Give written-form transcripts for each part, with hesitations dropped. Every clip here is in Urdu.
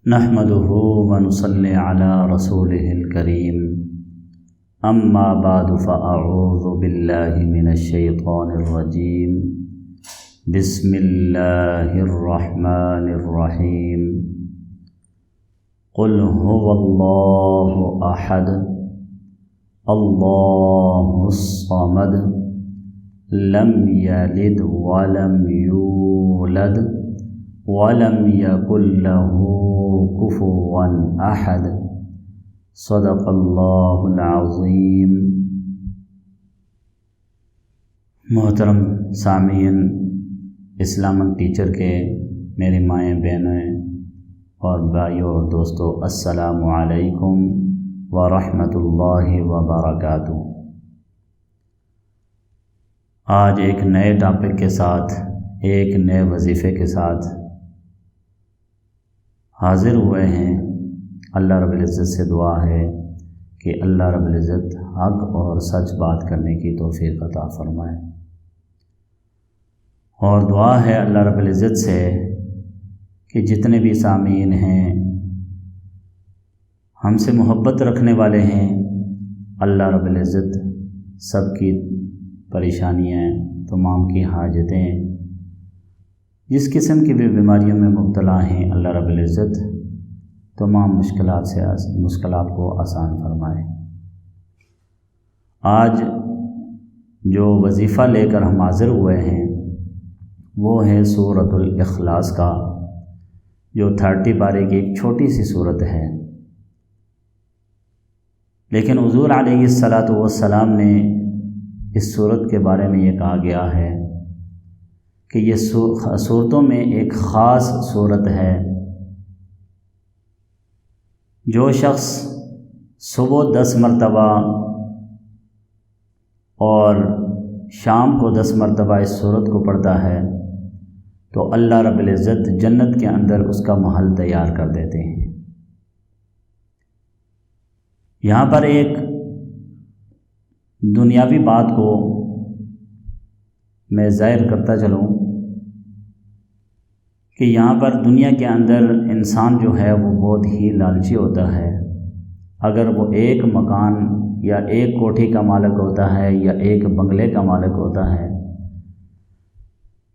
نحمده ونصلي على رسوله الكريم اما بعد فاعوذ بالله من الشيطان الرجيم بسم الله الرحمن الرحيم قل هو الله احد الله الصمد لم يلد ولم يولد ولم يكن له كفوا احد صدق اللہ العظیم۔ محترم سامعین، اسلامک ٹیچر کے میری مائیں بہنیں اور بھائیوں اور دوستوں، السلام علیکم ورحمۃ اللہ وبرکاتہ۔ آج ایک نئے ٹاپک کے ساتھ، ایک نئے وظیفے کے ساتھ حاضر ہوئے ہیں۔ اللہ رب العزت سے دعا ہے کہ اللہ رب العزت حق اور سچ بات کرنے کی توفیق عطا فرمائے، اور دعا ہے اللہ رب العزت سے کہ جتنے بھی سامعین ہیں، ہم سے محبت رکھنے والے ہیں، اللہ رب العزت سب کی پریشانیاں، تمام کی حاجتیں، جس قسم کی بھی بیماریوں میں مبتلا ہیں، اللہ رب العزت تمام مشکلات کو آسان فرمائے۔ آج جو وظیفہ لے کر ہم حاضر ہوئے ہیں وہ ہے سورۃ الاخلاص کا، جو 30 پارے کی ایک چھوٹی سی سورت ہے، لیکن حضور علیہ الصلاۃ والسلام نے اس سورت کے بارے میں یہ کہا گیا ہے کہ یہ سورتوں میں ایک خاص سورت ہے۔ جو شخص صبح 10 مرتبہ اور شام کو 10 مرتبہ اس سورت کو پڑھتا ہے تو اللہ رب العزت جنت کے اندر اس کا محل تیار کر دیتے ہیں۔ یہاں پر ایک دنیاوی بات کو میں ظاہر کرتا چلوں کہ یہاں پر دنیا کے اندر انسان جو ہے وہ بہت ہی لالچی ہوتا ہے۔ اگر وہ ایک مکان یا ایک کوٹھی کا مالک ہوتا ہے یا ایک بنگلے کا مالک ہوتا ہے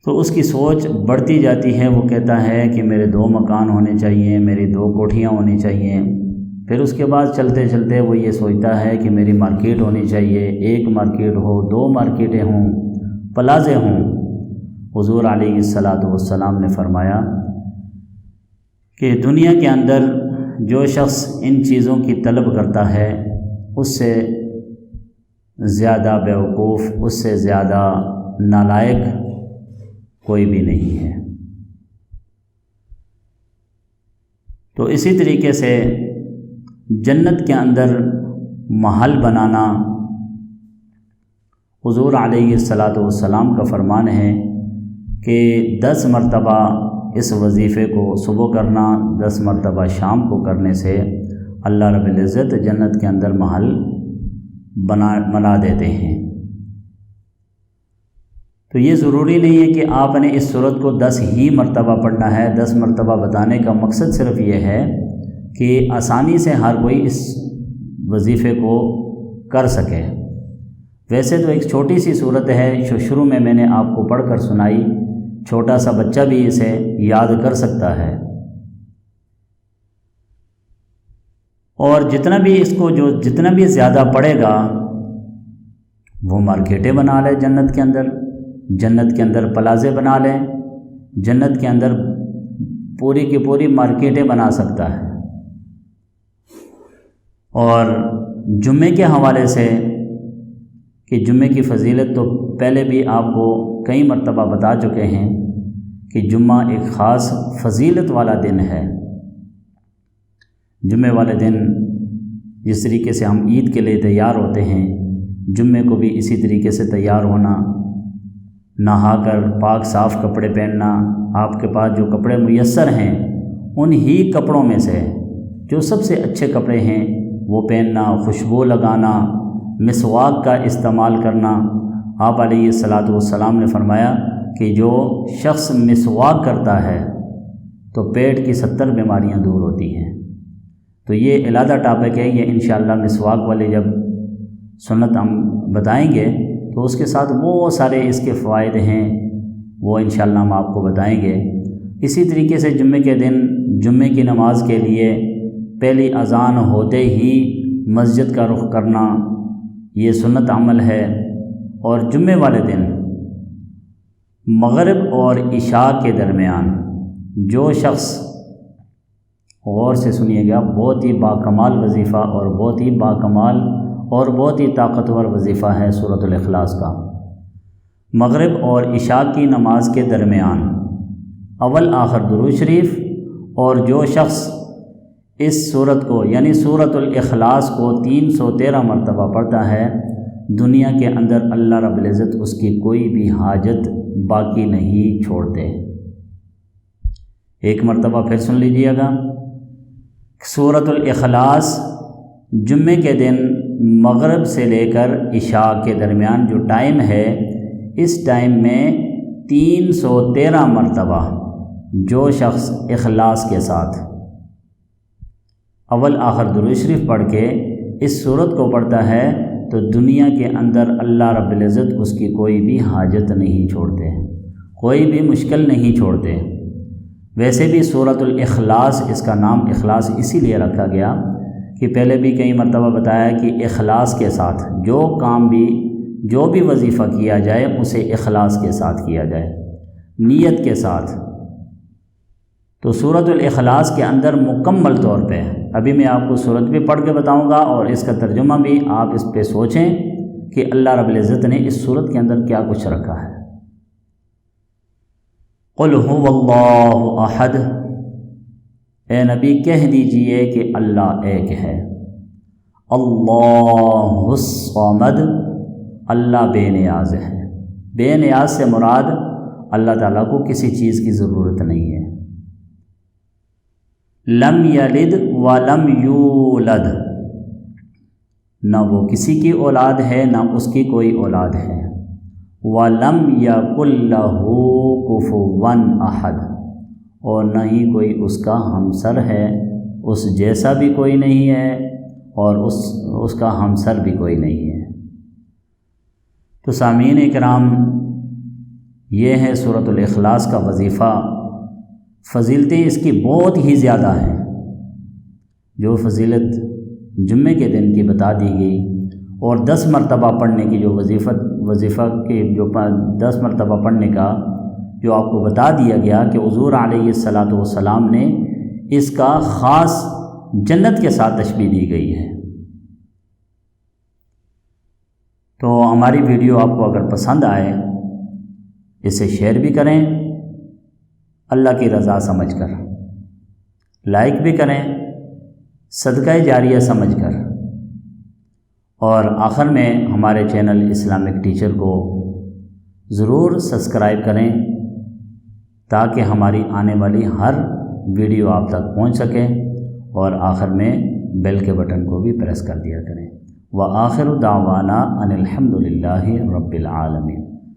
تو اس کی سوچ بڑھتی جاتی ہے۔ وہ کہتا ہے کہ میرے 2 مکان ہونے چاہیے، میری 2 کوٹھیاں ہونی چاہیے۔ پھر اس کے بعد چلتے چلتے وہ یہ سوچتا ہے کہ میری مارکیٹ ہونی چاہیے، 1 مارکیٹ ہو، 2 مارکیٹیں ہوں، پلازے ہوں۔ حضور علیہ الصلاۃ والسلام نے فرمایا کہ دنیا کے اندر جو شخص ان چیزوں کی طلب کرتا ہے اس سے زیادہ بیوقوف، اس سے زیادہ نالائق کوئی بھی نہیں ہے۔ تو اسی طریقے سے جنت کے اندر محل بنانا، حضور علیہ الصلاۃ والسلام کا فرمان ہے کہ 10 مرتبہ اس وظیفے کو صبح کرنا، 10 مرتبہ شام کو کرنے سے اللہ رب العزت جنت کے اندر محل بنا دیتے ہیں۔ تو یہ ضروری نہیں ہے کہ آپ نے اس سورت کو 10 ہی مرتبہ پڑھنا ہے۔ 10 مرتبہ بتانے کا مقصد صرف یہ ہے کہ آسانی سے ہر کوئی اس وظیفے کو کر سکے۔ ویسے تو ایک چھوٹی سی صورت ہے، جو شروع میں نے آپ کو پڑھ کر سنائی، چھوٹا سا بچہ بھی اسے یاد کر سکتا ہے، اور جتنا بھی زیادہ پڑھے گا وہ مارکیٹیں بنا لے جنت کے اندر پلازے بنا لے، جنت کے اندر پوری کی پوری مارکیٹیں بنا سکتا ہے۔ اور جمعے کے حوالے سے کہ جمعے کی فضیلت تو پہلے بھی آپ کو کئی مرتبہ بتا چکے ہیں کہ جمعہ ایک خاص فضیلت والا دن ہے۔ جمعے والے دن جس طریقے سے ہم عید کے لیے تیار ہوتے ہیں، جمعے کو بھی اسی طریقے سے تیار ہونا، نہا کر پاک صاف کپڑے پہننا، آپ کے پاس جو کپڑے میسر ہیں انہی کپڑوں میں سے جو سب سے اچھے کپڑے ہیں وہ پہننا، خوشبو لگانا، مسواک کا استعمال کرنا۔ آپ علیہ الصلاۃ والسلام نے فرمایا کہ جو شخص مسواک کرتا ہے تو پیٹ کی 70 بیماریاں دور ہوتی ہیں۔ تو یہ علیحدہ ٹاپک ہے، یہ انشاءاللہ مسواک والے جب سنت ہم بتائیں گے تو اس کے ساتھ بہت سارے اس کے فوائد ہیں، وہ انشاءاللہ ہم آپ کو بتائیں گے۔ اسی طریقے سے جمعے کے دن جمعے کی نماز کے لیے پہلی اذان ہوتے ہی مسجد کا رخ کرنا یہ سنت عمل ہے، اور جمعے والے دن مغرب اور عشاء کے درمیان جو شخص، غور سے سنیے گا، بہت ہی باکمال وظیفہ اور بہت ہی باکمال اور بہت ہی طاقتور وظیفہ ہے سورۃ الاخلاص کا۔ مغرب اور عشاء کی نماز کے درمیان اول آخر درود شریف، اور جو شخص اس سورت کو یعنی سورۃ الاخلاص کو 313 مرتبہ پڑھتا ہے، دنیا کے اندر اللہ رب العزت اس کی کوئی بھی حاجت باقی نہیں چھوڑتے۔ ایک مرتبہ پھر سن لیجیے گا، سورۃ الاخلاص جمعے کے دن مغرب سے لے کر عشاء کے درمیان جو ٹائم ہے، اس ٹائم میں 313 مرتبہ جو شخص اخلاص کے ساتھ اول آخر درود شریف پڑھ کے اس سورت کو پڑھتا ہے تو دنیا کے اندر اللہ رب العزت اس کی کوئی بھی حاجت نہیں چھوڑتے، کوئی بھی مشکل نہیں چھوڑتے۔ ویسے بھی سورۃ الاخلاص، اس کا نام اخلاص اسی لیے رکھا گیا کہ پہلے بھی کئی مرتبہ بتایا کہ اخلاص کے ساتھ جو کام بھی، جو بھی وظیفہ کیا جائے اسے اخلاص کے ساتھ کیا جائے، نیت کے ساتھ۔ تو سورۃ الاخلاص کے اندر مکمل طور پہ ابھی میں آپ کو سورت بھی پڑھ کے بتاؤں گا، اور اس کا ترجمہ بھی آپ اس پہ سوچیں کہ اللہ رب العزت نے اس سورت کے اندر کیا کچھ رکھا ہے۔ قل هو اللہ احد، اے نبی کہہ دیجئے کہ اللہ ایک ہے۔ اللہ الصمد، اللہ بے نیاز ہے۔ بے نیاز سے مراد اللہ تعالیٰ کو کسی چیز کی ضرورت نہیں ہے۔ لم یلد ولم یولد، نہ وہ کسی کی اولاد ہے نہ اس کی کوئی اولاد ہے۔ وَلَمْ يَكُنْ لَهُ كُفُوًا أَحَدٌ، اور نہ ہی کوئی اس کا ہمسر ہے، اس جیسا بھی کوئی نہیں ہے اور اس کا ہمسر بھی کوئی نہیں ہے۔ تو سامعین اکرام، یہ ہے سورۃ الاخلاص کا وظیفہ۔ فضیلتیں اس کی بہت ہی زیادہ ہیں، جو فضیلت جمعے کے دن کی بتا دی گئی، اور 10 مرتبہ پڑھنے کی جو وظیفہ کے جو 10 مرتبہ پڑھنے کا جو آپ کو بتا دیا گیا کہ حضور علیہ الصلاۃ والسلام نے اس کا خاص جنت کے ساتھ تشبیہ دی گئی ہے۔ تو ہماری ویڈیو آپ کو اگر پسند آئے اسے شیئر بھی کریں، اللہ کی رضا سمجھ کر لائک بھی کریں، صدقہ جاریہ سمجھ کر، اور آخر میں ہمارے چینل اسلامک ٹیچر کو ضرور سبسکرائب کریں تاکہ ہماری آنے والی ہر ویڈیو آپ تک پہنچ سکے، اور آخر میں بیل کے بٹن کو بھی پریس کر دیا کریں۔ وآخر دعوانا ان الحمد للہ رب العالمین۔